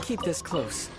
keep this close.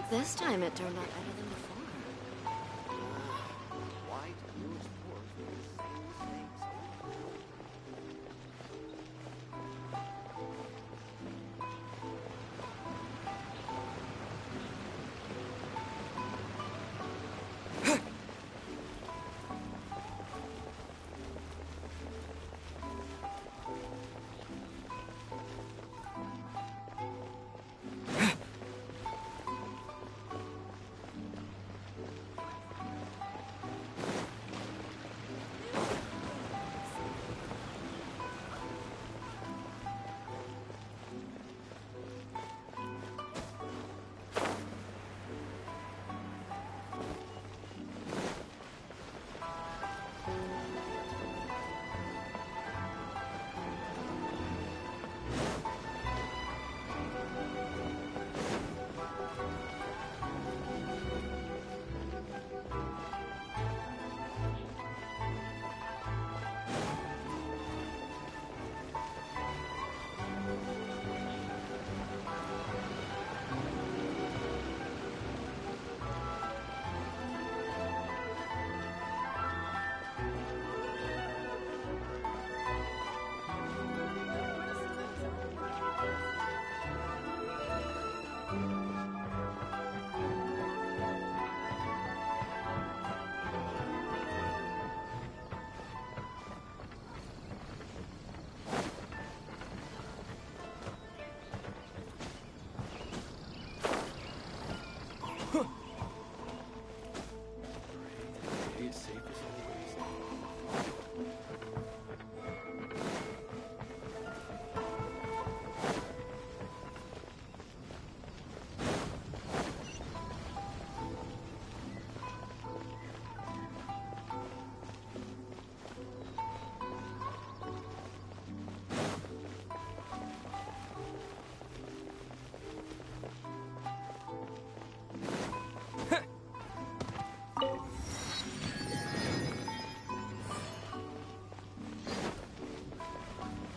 This time it turned out better than before. Why do new explorers make the same mistakes over and over?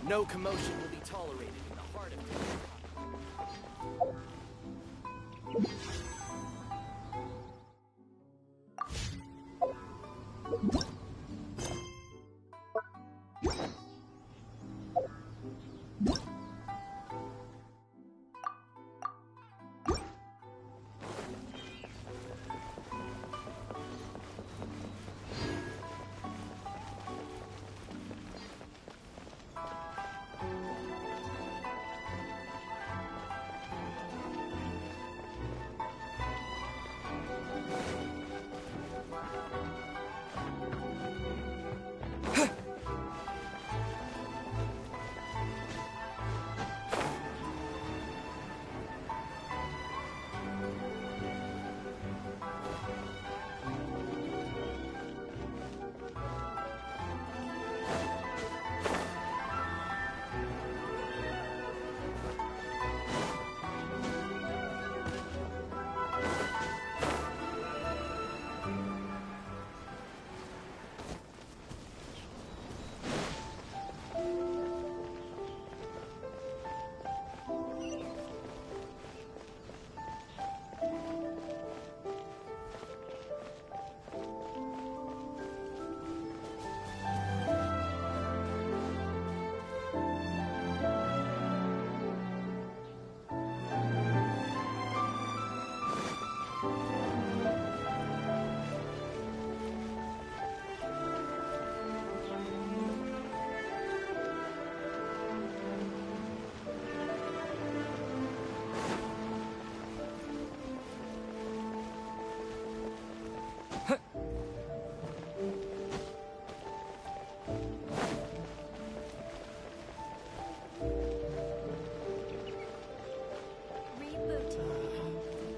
No commotion will be tolerated in the heart of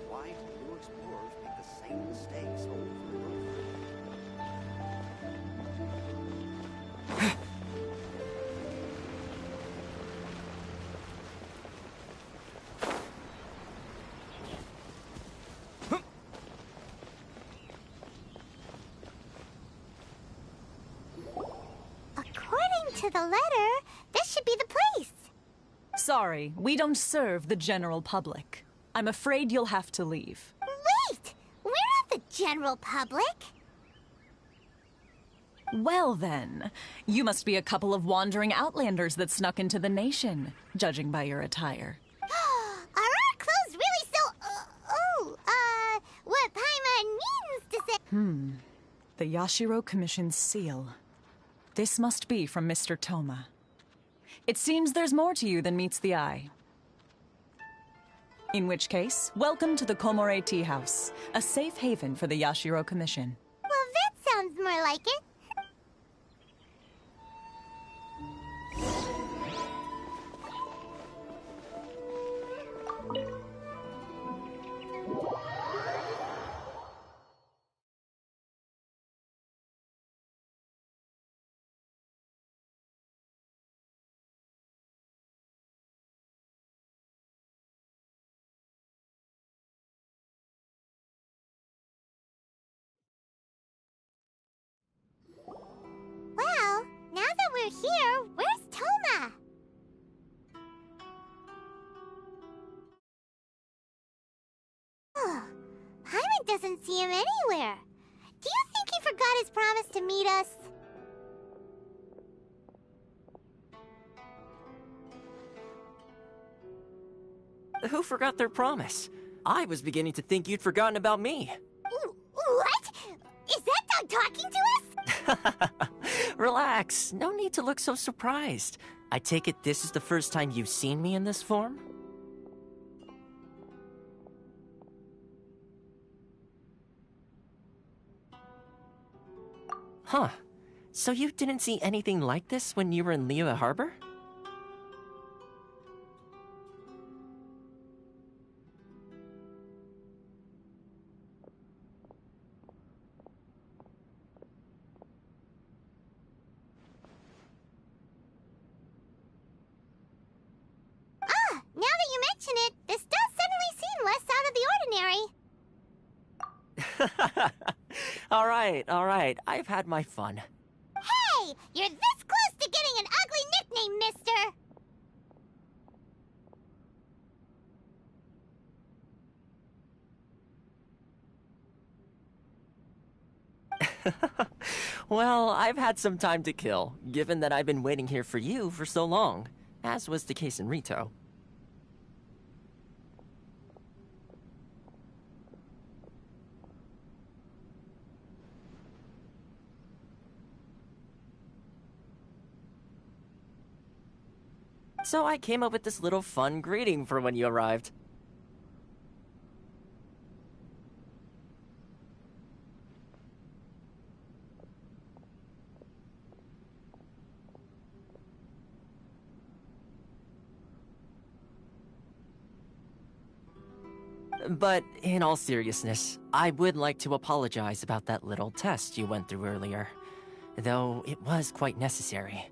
Why do new explorers make the same mistakes over and over? According to the letter, this should be the place. Sorry, we don't serve the general public. I'm afraid you'll have to leave. general public. Well then, you must be a couple of wandering outlanders that snuck into the nation, judging by your attire. Are our clothes really so... what Paimon means to say... The Yashiro Commission's seal. This must be from Mr. Toma. It seems there's more to you than meets the eye. In which case, welcome to the Komore Tea House, a safe haven for the Yashiro Commission. Well, that sounds more like it. Well, now that we're here, where's Toma? Oh, Paimon doesn't see him anywhere. Do you think he forgot his promise to meet us? Who forgot their promise? I was beginning to think you'd forgotten about me. What? Is that dog talking to us? Relax. No need to look so surprised. I take it this is the first time you've seen me in this form? Huh. So you didn't see anything like this when you were in Liyue Harbor? Now that you mention it, this does suddenly seem less out of the ordinary. All right. I've had my fun. Hey! You're this close to getting an ugly nickname, mister! Well, I've had some time to kill, given that I've been waiting here for you for so long, as was the case in Rito. So I came up with this little fun greeting for when you arrived. But in all seriousness, I would like to apologize about that little test you went through earlier, though it was quite necessary.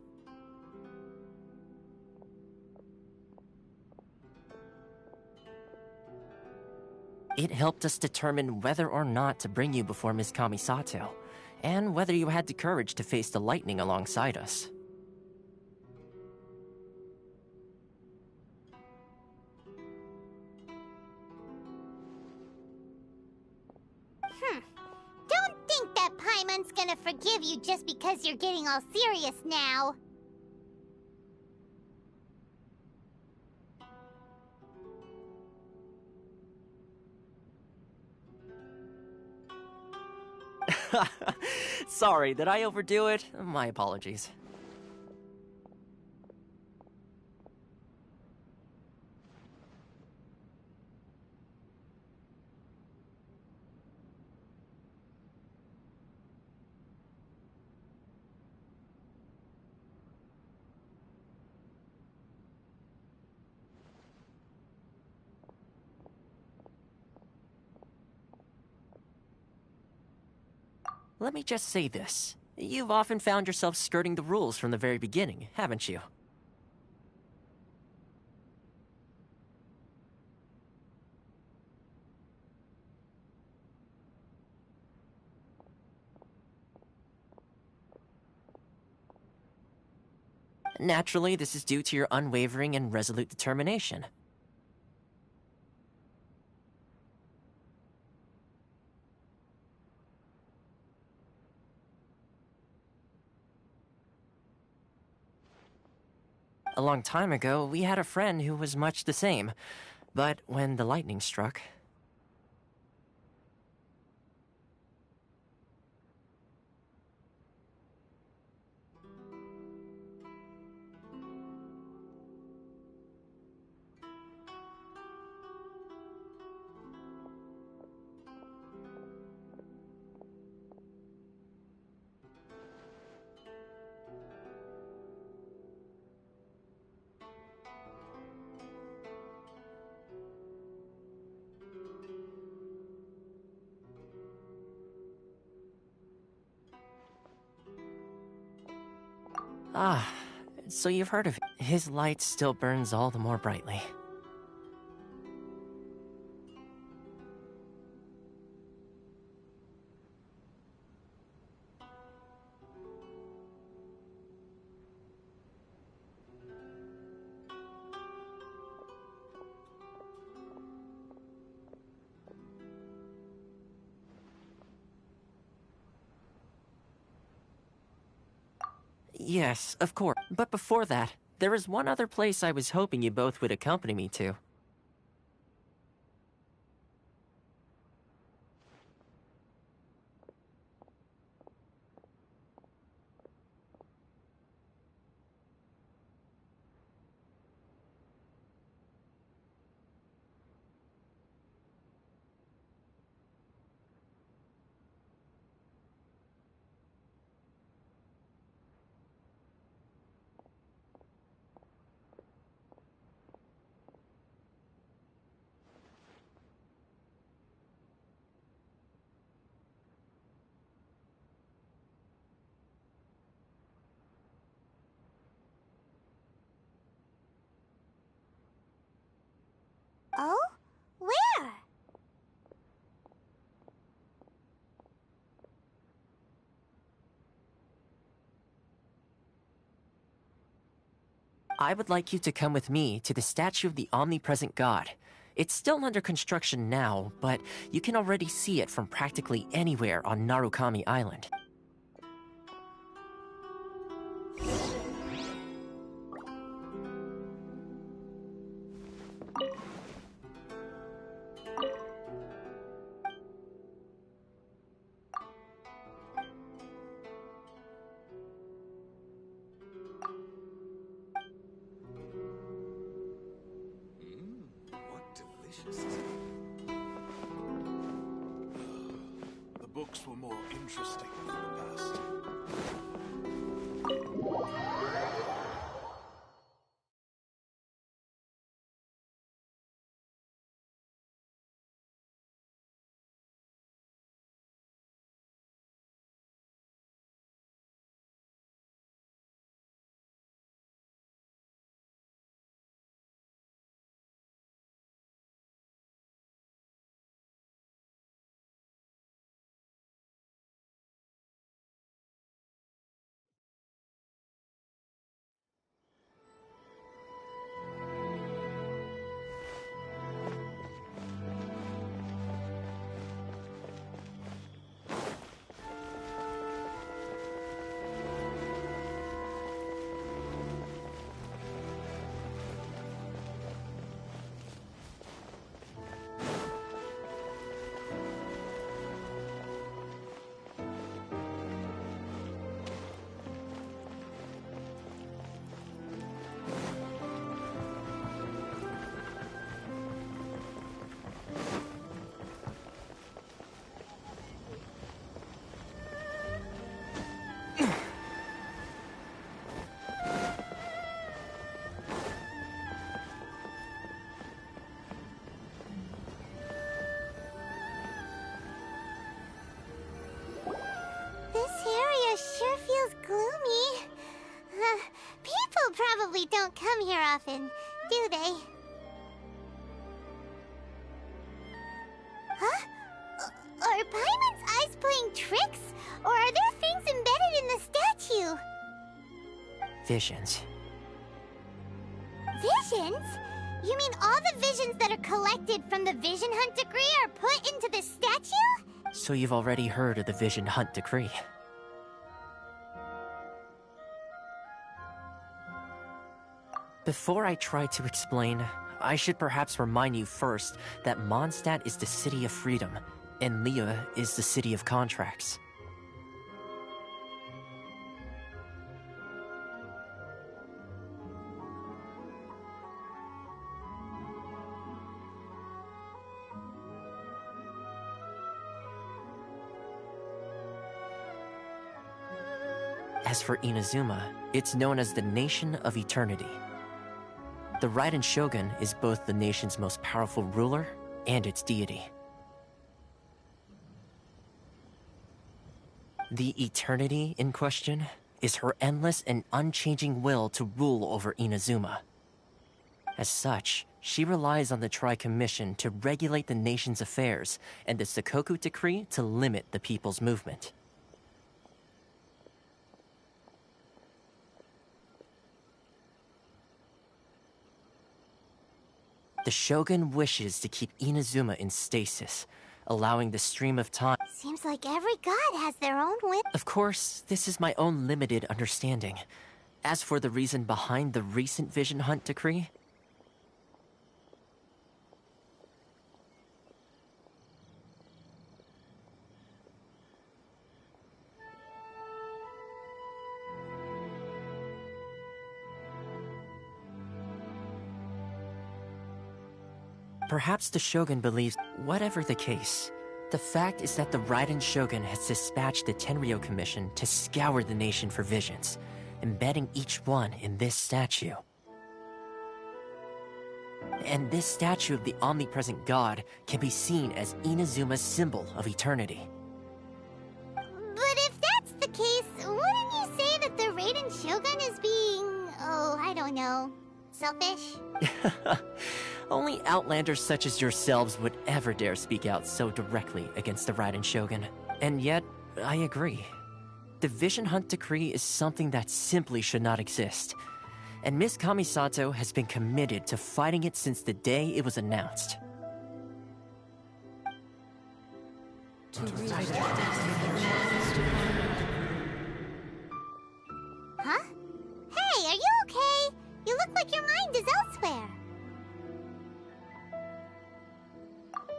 It helped us determine whether or not to bring you before Ms. Kamisato, and whether you had the courage to face the lightning alongside us. Don't think that Paimon's gonna forgive you just because you're getting all serious now. Sorry, did I overdo it? My apologies. Let me just say this. You've often found yourself skirting the rules from the very beginning, haven't you? Naturally, this is due to your unwavering and resolute determination. A long time ago, we had a friend who was much the same. But when the lightning struck... Ah, so you've heard of him. His light still burns all the more brightly. Yes, of course. But before that, there is one other place I was hoping you both would accompany me to. Oh? Where? I would like you to come with me to the statue of the omnipresent god. It's still under construction now, but you can already see it from practically anywhere on Narukami Island. What delicious. The books were more interesting in the past. This area sure feels gloomy. People probably don't come here often, do they? Huh? Are Paimon's eyes playing tricks? Or are there things embedded in the statue? Visions. Visions? You mean all the visions that are collected from the Vision Hunt Decree are put into this statue? So you've already heard of the Vision Hunt Decree. Before I try to explain, I should perhaps remind you first that Mondstadt is the city of freedom, and Liyue is the city of contracts. As for Inazuma, it's known as the Nation of Eternity. The Raiden Shogun is both the nation's most powerful ruler and its deity. The Eternity in question is her endless and unchanging will to rule over Inazuma. As such, she relies on the Tri-Commission to regulate the nation's affairs and the Sakoku Decree to limit the people's movement. The Shogun wishes to keep Inazuma in stasis, allowing the stream of time. Seems like every god has their own whim. Of course, this is my own limited understanding. As for the reason behind the recent Vision Hunt decree, perhaps the Shogun believes, whatever the case, the fact is that the Raiden Shogun has dispatched the Tenryou Commission to scour the nation for visions, embedding each one in this statue. And this statue of the omnipresent god can be seen as Inazuma's symbol of eternity. But if that's the case, wouldn't you say that the Raiden Shogun is being, I don't know, selfish? Only outlanders such as yourselves would ever dare speak out so directly against the Raiden Shogun. And yet, I agree. The Vision Hunt decree is something that simply should not exist. And Miss Kamisato has been committed to fighting it since the day it was announced. Huh? Hey, are you okay? You look like your mind is elsewhere.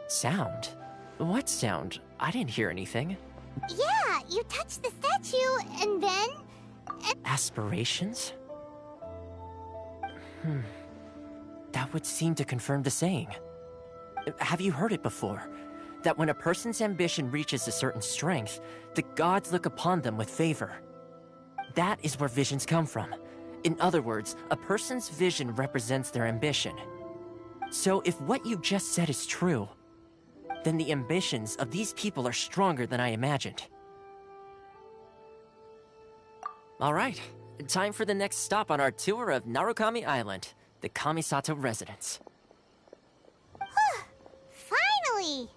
Sound? What sound? I didn't hear anything. Yeah, you touched the statue, and then... Aspirations? That would seem to confirm the saying. Have you heard it before? That when a person's ambition reaches a certain strength, the gods look upon them with favor. That is where visions come from. In other words, a person's vision represents their ambition. So if what you just said is true, then the ambitions of these people are stronger than I imagined. Alright, time for the next stop on our tour of Narukami Island, the Kamisato residence. Finally!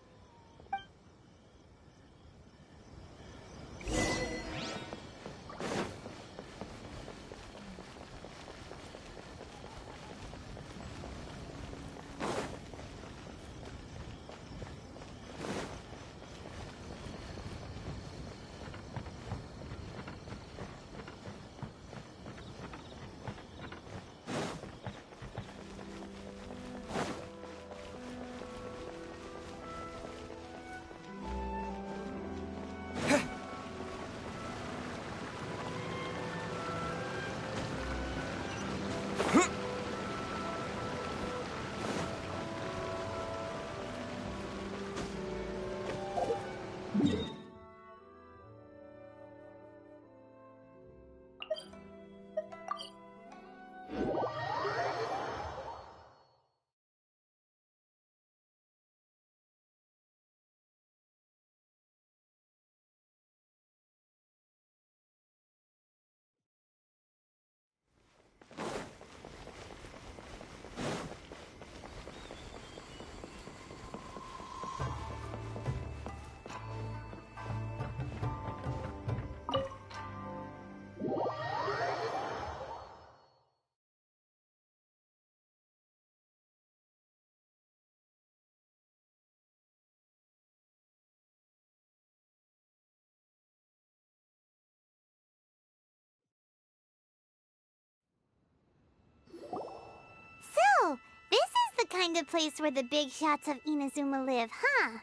kind of place where the big shots of Inazuma live, huh?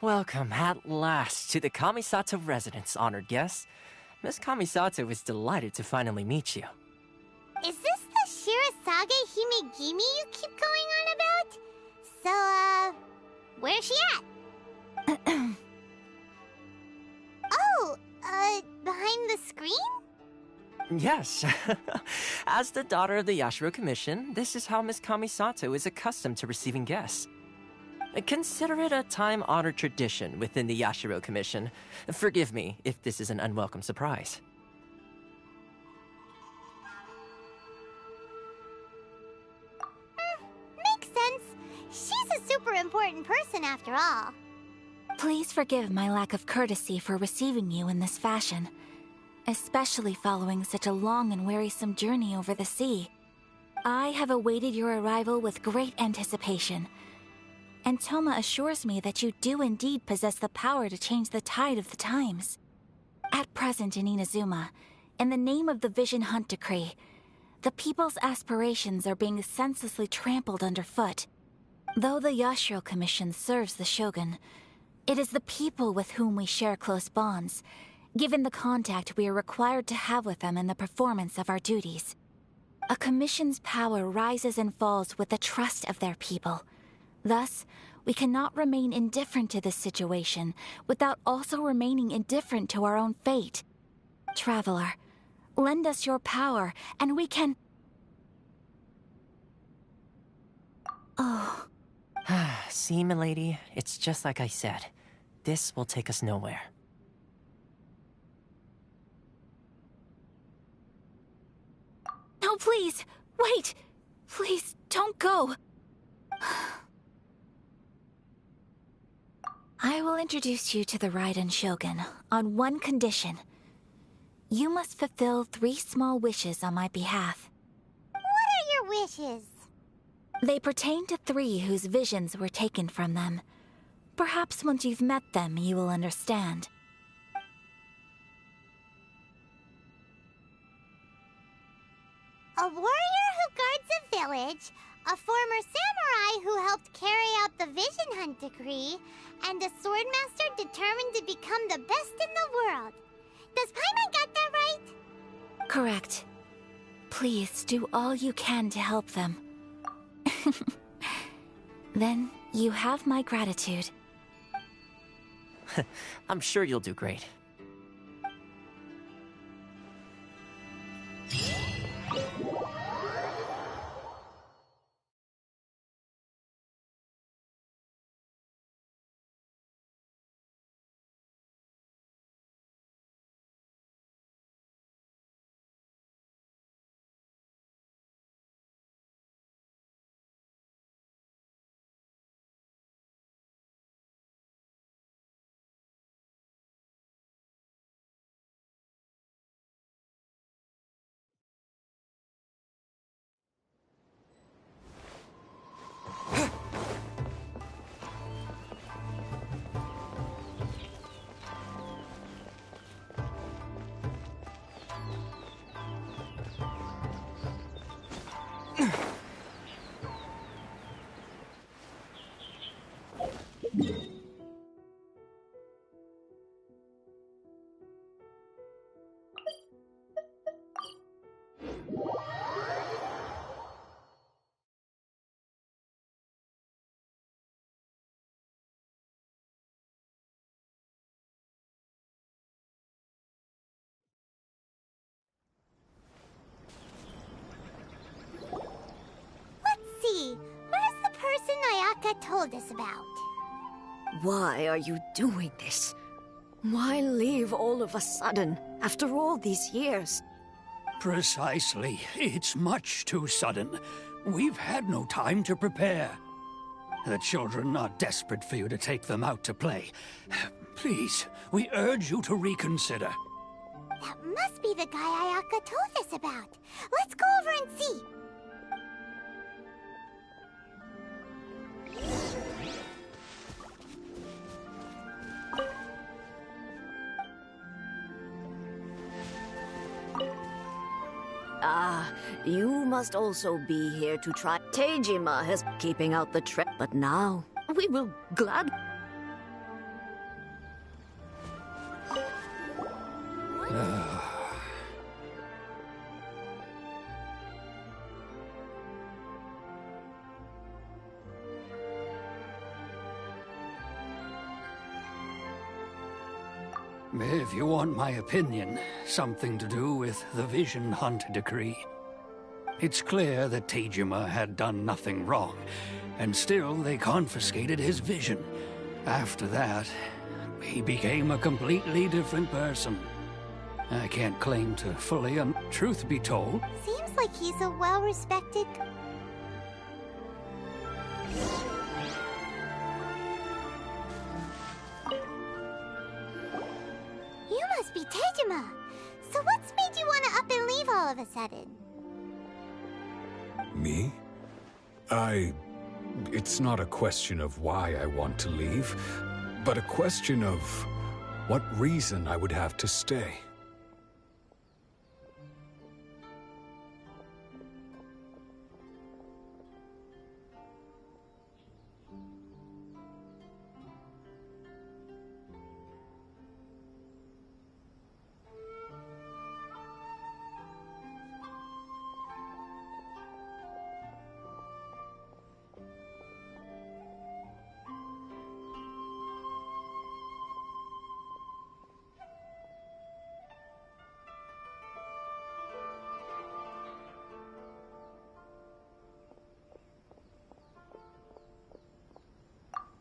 Welcome at last to the Kamisato residence, honored guests. Miss Kamisato is delighted to finally meet you. Is this the Shirasage Himegimi you keep going on about? So, where's she at? Oh, behind the screen? Yes. As the daughter of the Yashiro Commission, this is how Miss Kamisato is accustomed to receiving guests. Consider it a time-honored tradition within the Yashiro Commission. Forgive me if this is an unwelcome surprise. Makes sense. She's a super important person after all. Please forgive my lack of courtesy for receiving you in this fashion, especially following such a long and wearisome journey over the sea. I have awaited your arrival with great anticipation, and Toma assures me that you do indeed possess the power to change the tide of the times. At present in Inazuma, in the name of the Vision Hunt Decree, the people's aspirations are being senselessly trampled underfoot. Though the Yashiro Commission serves the Shogun, it is the people with whom we share close bonds, given the contact we are required to have with them in the performance of our duties. A commission's power rises and falls with the trust of their people. Thus, we cannot remain indifferent to this situation without also remaining indifferent to our own fate. Traveler, lend us your power, and we can... Oh. See, milady, it's just like I said. This will take us nowhere. No, please! Wait! Please, don't go! I will introduce you to the Raiden Shogun on one condition. You must fulfill 3 small wishes on my behalf. What are your wishes? They pertain to 3 whose visions were taken from them. Perhaps once you've met them, you will understand. A warrior who guards a village, a former samurai who helped carry out the Vision Hunt Decree, and a swordmaster determined to become the best in the world. Does Paimon got that right? Correct. Please do all you can to help them. Then you have my gratitude. I'm sure you'll do great. Let's see. Where's the person Ayaka told us about? Why are you doing this? Why leave all of a sudden, after all these years? Precisely. It's much too sudden. We've had no time to prepare. The children are desperate for you to take them out to play. Please, we urge you to reconsider. That must be the guy Ayaka told us about. Let's go over and see. Ah, you must also be here to try. Tejima has keeping out the trap, but now we will glad. If you want my opinion, something to do with the Vision Hunt decree. It's clear that Tejima had done nothing wrong, and still they confiscated his vision. After that, he became a completely different person. I can't claim to fully truth be told. Seems like he's a well-respected... You must be Tejima. So what's made you want to up and leave all of a sudden? Me? It's not a question of why I want to leave, but a question of what reason I would have to stay.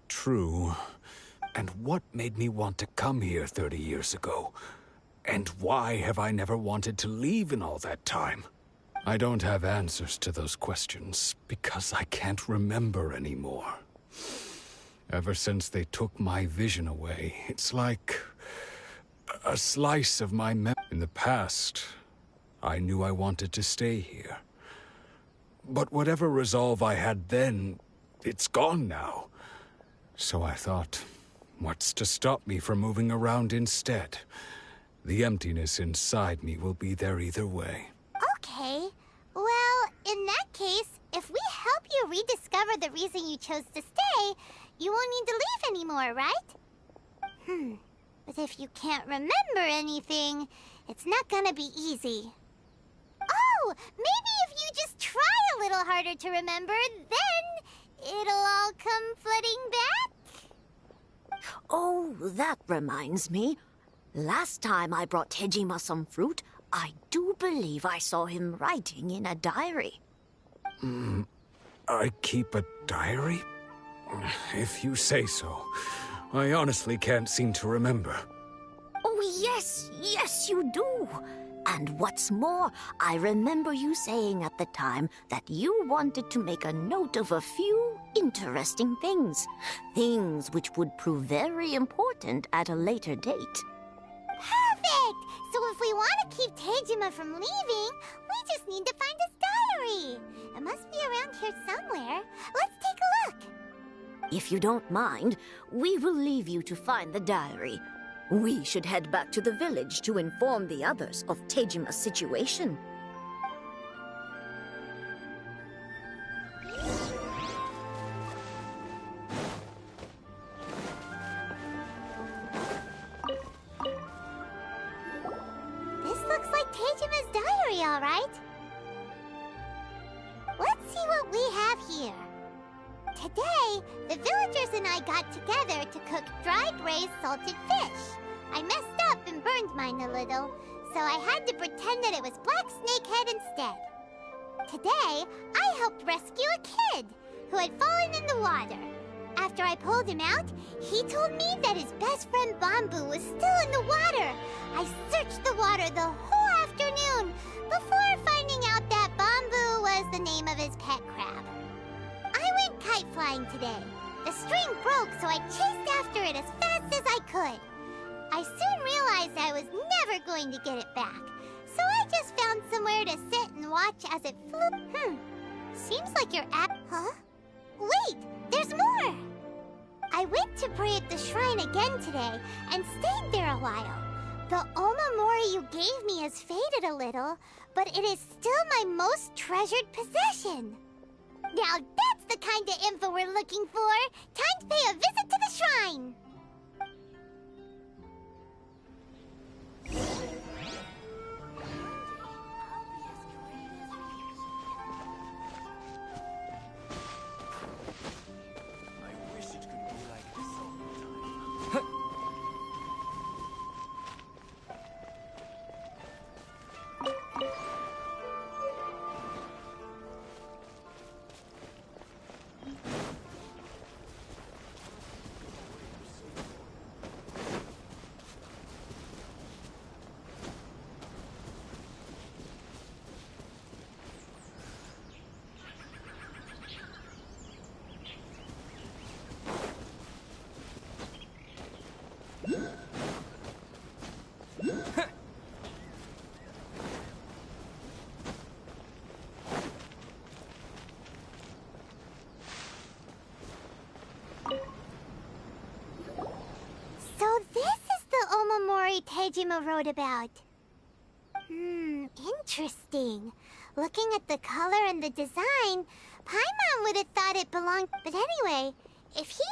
True. And what made me want to come here 30 years ago? And why have I never wanted to leave in all that time? I don't have answers to those questions, because I can't remember anymore. Ever since they took my vision away, it's like a slice of my memory. In the past, I knew I wanted to stay here. But whatever resolve I had then, it's gone now. So I thought, what's to stop me from moving around instead? The emptiness inside me will be there either way. Okay. Well, in that case, if we help you rediscover the reason you chose to stay, you won't need to leave anymore, right? But if you can't remember anything, it's not gonna be easy. Oh, maybe if you just try a little harder to remember, then it'll all come flooding back. Oh, that reminds me. Last time I brought Tejima some fruit, I do believe I saw him writing in a diary. I keep a diary? If you say so. I honestly can't seem to remember. Oh, yes, you do. And what's more, I remember you saying at the time that you wanted to make a note of a few interesting things. Things which would prove very important at a later date. Perfect! So if we want to keep Tejima from leaving, we just need to find his diary. It must be around here somewhere. Let's take a look. If you don't mind, we will leave you to find the diary. We should head back to the village to inform the others of Tejima's situation. This looks like Tejima's diary, all right. Let's see what we have here. Today, the villagers and I got together to cook dried braised salted fish. I messed up and burned mine a little, so I had to pretend that it was black snakehead instead. Today, I helped rescue a kid who had fallen in the water. After I pulled him out, he told me that his best friend Bamboo was still in the water. I searched the water the whole afternoon before finding out that Bamboo was the name of his pet crab. I went kite flying today. The string broke, so I chased after it as fast as I could. I soon realized I was never going to get it back, so I just found somewhere to sit and watch as it flew. Seems like you're at... Huh? Wait, there's more! I went to pray at the shrine again today and stayed there a while. The Omamori you gave me has faded a little, but it is still my most treasured possession. Now that's the kind of info we're looking for. Time to pay a visit to the shrine. So this is the Omamori Tejima wrote about. Interesting. Looking at the color and the design, Paimon would have thought it belonged. But anyway, if he